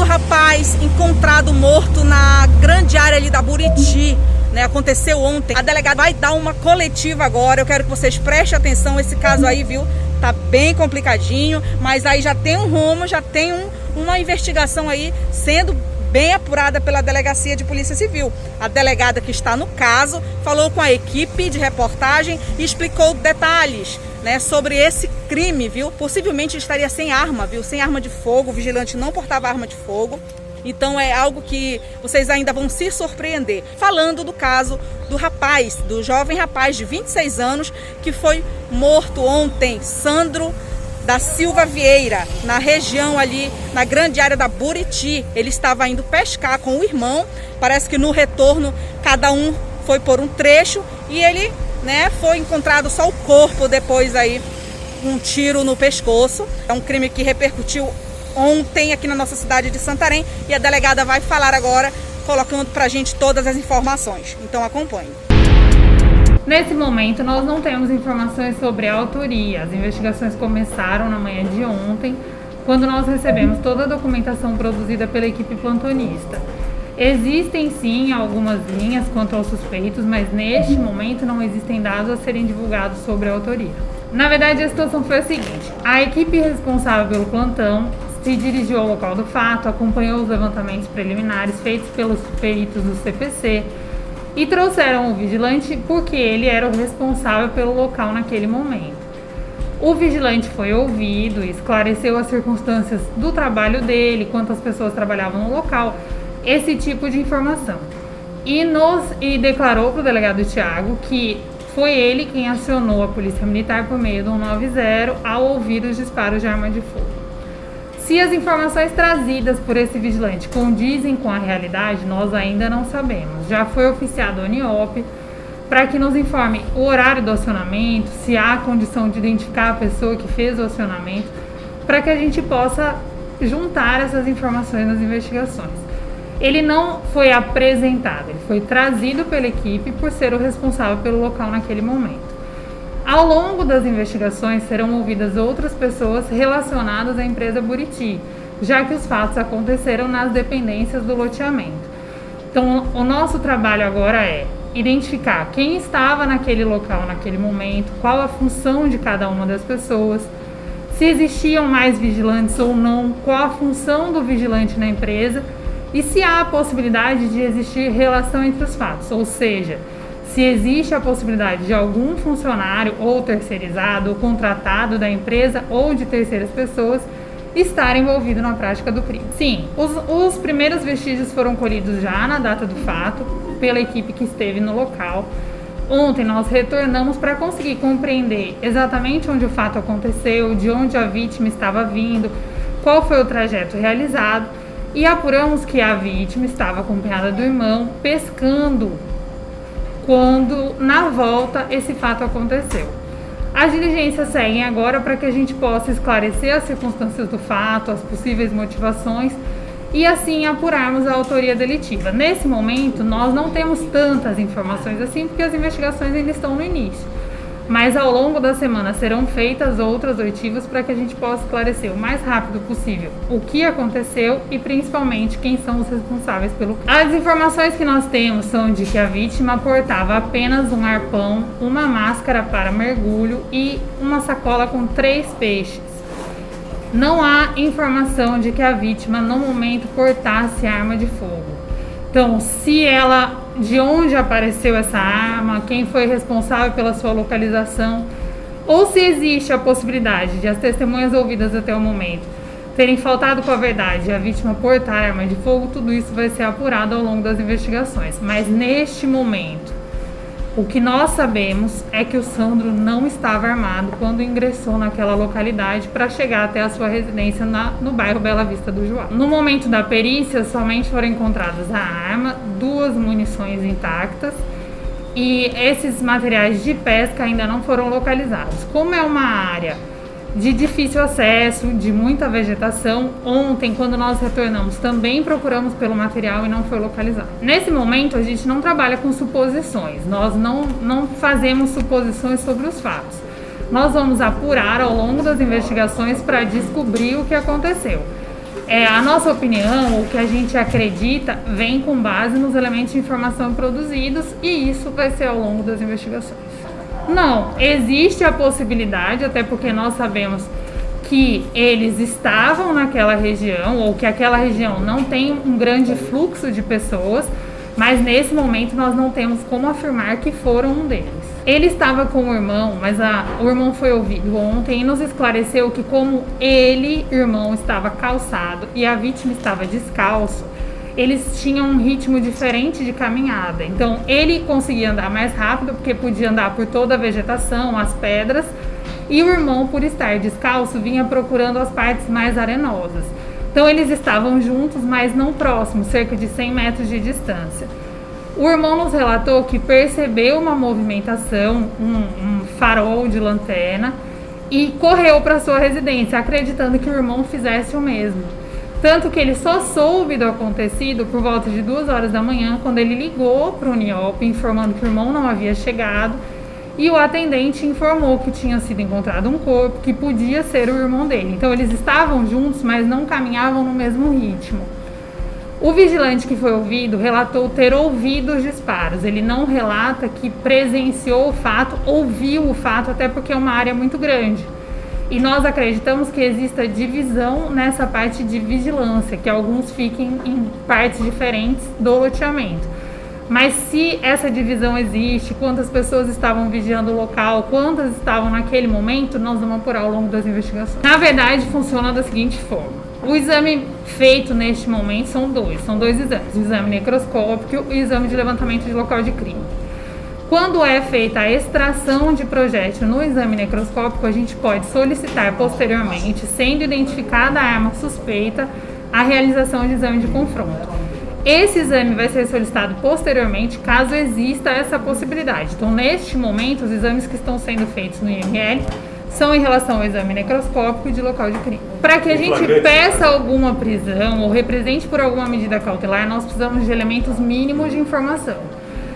do rapaz encontrado morto na grande área ali da Buriti, né, aconteceu ontem. A delegada vai dar uma coletiva agora, eu quero que vocês prestem atenção, esse caso aí, viu, tá bem complicadinho, mas aí já tem um rumo, já tem uma investigação aí sendo bem apurada pela Delegacia de Polícia Civil. A delegada que está no caso falou com a equipe de reportagem e explicou detalhes, né, sobre esse crime, viu? Possivelmente estaria sem arma, viu? Sem arma de fogo, o vigilante não portava arma de fogo. Então é algo que vocês ainda vão se surpreender. Falando do caso do rapaz, do jovem rapaz de 26 anos que foi morto ontem, Sandro da Silva Vieira, na região ali, na grande área da Buriti. Ele estava indo pescar com o irmão, parece que no retorno cada um foi por um trecho e ele, né, foi encontrado só o corpo depois aí, um tiro no pescoço. É um crime que repercutiu ontem aqui na nossa cidade de Santarém e a delegada vai falar agora, colocando pra gente todas as informações. Então acompanhe. Nesse momento, nós não temos informações sobre a autoria. As investigações começaram na manhã de ontem, quando nós recebemos toda a documentação produzida pela equipe plantonista. Existem sim algumas linhas quanto aos suspeitos, mas neste momento não existem dados a serem divulgados sobre a autoria. Na verdade, a situação foi a seguinte: a equipe responsável pelo plantão se dirigiu ao local do fato, acompanhou os levantamentos preliminares feitos pelos peritos do CPC, e trouxeram o vigilante porque ele era o responsável pelo local naquele momento. O vigilante foi ouvido, esclareceu as circunstâncias do trabalho dele, quantas pessoas trabalhavam no local, esse tipo de informação. E declarou para o delegado Thiago que foi ele quem acionou a Polícia Militar por meio do 190 ao ouvir os disparos de arma de fogo. Se as informações trazidas por esse vigilante condizem com a realidade, nós ainda não sabemos. Já foi oficiado o ANIOP para que nos informe o horário do acionamento, se há condição de identificar a pessoa que fez o acionamento, para que a gente possa juntar essas informações nas investigações. Ele não foi apresentado, ele foi trazido pela equipe por ser o responsável pelo local naquele momento. Ao longo das investigações serão ouvidas outras pessoas relacionadas à empresa Buriti, já que os fatos aconteceram nas dependências do loteamento. Então, o nosso trabalho agora é identificar quem estava naquele local naquele momento, qual a função de cada uma das pessoas, se existiam mais vigilantes ou não, qual a função do vigilante na empresa e se há a possibilidade de existir relação entre os fatos, ou seja, se existe a possibilidade de algum funcionário ou terceirizado ou contratado da empresa ou de terceiras pessoas estar envolvido na prática do crime. Sim, os primeiros vestígios foram colhidos já na data do fato pela equipe que esteve no local. Ontem nós retornamos para conseguir compreender exatamente onde o fato aconteceu, de onde a vítima estava vindo, qual foi o trajeto realizado e apuramos que a vítima estava acompanhada do irmão pescando quando, na volta, esse fato aconteceu. As diligências seguem agora para que a gente possa esclarecer as circunstâncias do fato, as possíveis motivações e assim apurarmos a autoria delitiva. Nesse momento, nós não temos tantas informações assim porque as investigações ainda estão no início. Mas ao longo da semana serão feitas outras oitivas para que a gente possa esclarecer o mais rápido possível o que aconteceu e principalmente quem são os responsáveis pelo crime. As informações que nós temos são de que a vítima portava apenas um arpão, uma máscara para mergulho e uma sacola com 3 peixes. Não há informação de que a vítima no momento portasse arma de fogo. Então, de onde apareceu essa arma, quem foi responsável pela sua localização, ou se existe a possibilidade de as testemunhas ouvidas até o momento terem faltado com a verdade e a vítima portar arma de fogo, tudo isso vai ser apurado ao longo das investigações. Mas neste momento, o que nós sabemos é que o Sandro não estava armado quando ingressou naquela localidade para chegar até a sua residência no bairro Bela Vista do Juá. No momento da perícia, somente foram encontradas a arma, 2 munições intactas e esses materiais de pesca ainda não foram localizados. Como é uma área de difícil acesso, de muita vegetação, ontem, quando nós retornamos, também procuramos pelo material e não foi localizado. Nesse momento, a gente não trabalha com suposições, nós não fazemos suposições sobre os fatos. Nós vamos apurar ao longo das investigações para descobrir o que aconteceu. A nossa opinião, o que a gente acredita, vem com base nos elementos de informação produzidos, e isso vai ser ao longo das investigações. Não, existe a possibilidade, até porque nós sabemos que eles estavam naquela região, ou que aquela região não tem um grande fluxo de pessoas, mas nesse momento nós não temos como afirmar que foram um deles. Ele estava com o irmão, mas o irmão foi ouvido ontem e nos esclareceu que, como ele, irmão, estava calçado e a vítima estava descalço, eles tinham um ritmo diferente de caminhada. Então ele conseguia andar mais rápido porque podia andar por toda a vegetação, as pedras, e o irmão, por estar descalço, vinha procurando as partes mais arenosas. Então eles estavam juntos, mas não próximos, cerca de 100 metros de distância. O irmão nos relatou que percebeu uma movimentação, um farol de lanterna, e correu para sua residência, acreditando que o irmão fizesse o mesmo. Tanto que ele só soube do acontecido por volta de 2 horas da manhã, quando ele ligou para o Uniop, informando que o irmão não havia chegado, e o atendente informou que tinha sido encontrado um corpo que podia ser o irmão dele. Então eles estavam juntos, mas não caminhavam no mesmo ritmo. O vigilante que foi ouvido relatou ter ouvido os disparos. Ele não relata que presenciou o fato, ouviu o fato, até porque é uma área muito grande. E nós acreditamos que exista divisão nessa parte de vigilância, que alguns fiquem em partes diferentes do loteamento. Mas se essa divisão existe, quantas pessoas estavam vigiando o local, quantas estavam naquele momento, nós vamos apurar ao longo das investigações. Na verdade, funciona da seguinte forma. O exame feito neste momento são dois exames. O exame necroscópico e o exame de levantamento de local de crime. Quando é feita a extração de projétil no exame necroscópico, a gente pode solicitar posteriormente, sendo identificada a arma suspeita, a realização de exame de confronto. Esse exame vai ser solicitado posteriormente, caso exista essa possibilidade. Então, neste momento, os exames que estão sendo feitos no IML são em relação ao exame necroscópico e de local de crime. Para que a gente peça alguma prisão ou represente por alguma medida cautelar, nós precisamos de elementos mínimos de informação.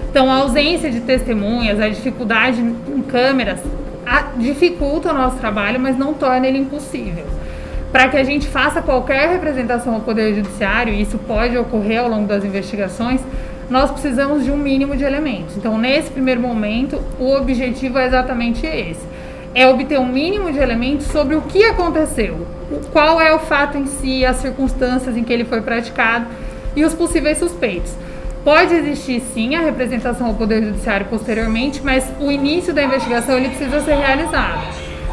Então, a ausência de testemunhas, a dificuldade em câmeras, dificulta o nosso trabalho, mas não torna ele impossível. Para que a gente faça qualquer representação ao Poder Judiciário, e isso pode ocorrer ao longo das investigações, nós precisamos de um mínimo de elementos. Então, nesse primeiro momento, o objetivo é exatamente esse. É obter um mínimo de elementos sobre o que aconteceu, qual é o fato em si, as circunstâncias em que ele foi praticado e os possíveis suspeitos. Pode existir, sim, a representação ao Poder Judiciário posteriormente, mas o início da investigação ele precisa ser realizado.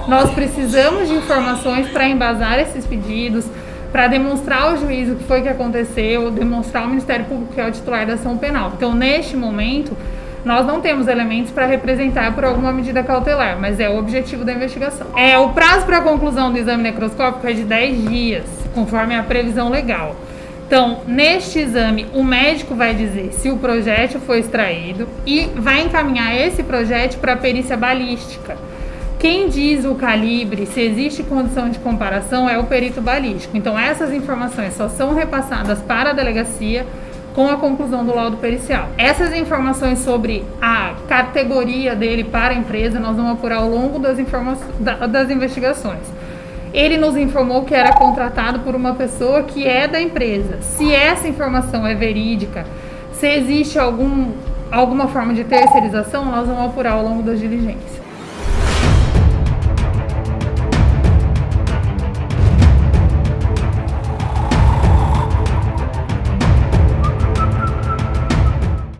Nós precisamos de informações para embasar esses pedidos, para demonstrar ao juiz o que foi que aconteceu, demonstrar ao Ministério Público que é o titular da ação penal. Então, neste momento, nós não temos elementos para representar por alguma medida cautelar, mas é o objetivo da investigação. O prazo para a conclusão do exame necroscópico é de 10 dias, conforme a previsão legal. Então, neste exame, o médico vai dizer se o projétil foi extraído e vai encaminhar esse projétil para a perícia balística. Quem diz o calibre, se existe condição de comparação, é o perito balístico. Então, essas informações só são repassadas para a delegacia com a conclusão do laudo pericial. Essas informações sobre a categoria dele para a empresa, nós vamos apurar ao longo das investigações. Ele nos informou que era contratado por uma pessoa que é da empresa. Se essa informação é verídica, se existe alguma forma de terceirização, nós vamos apurar ao longo das diligências.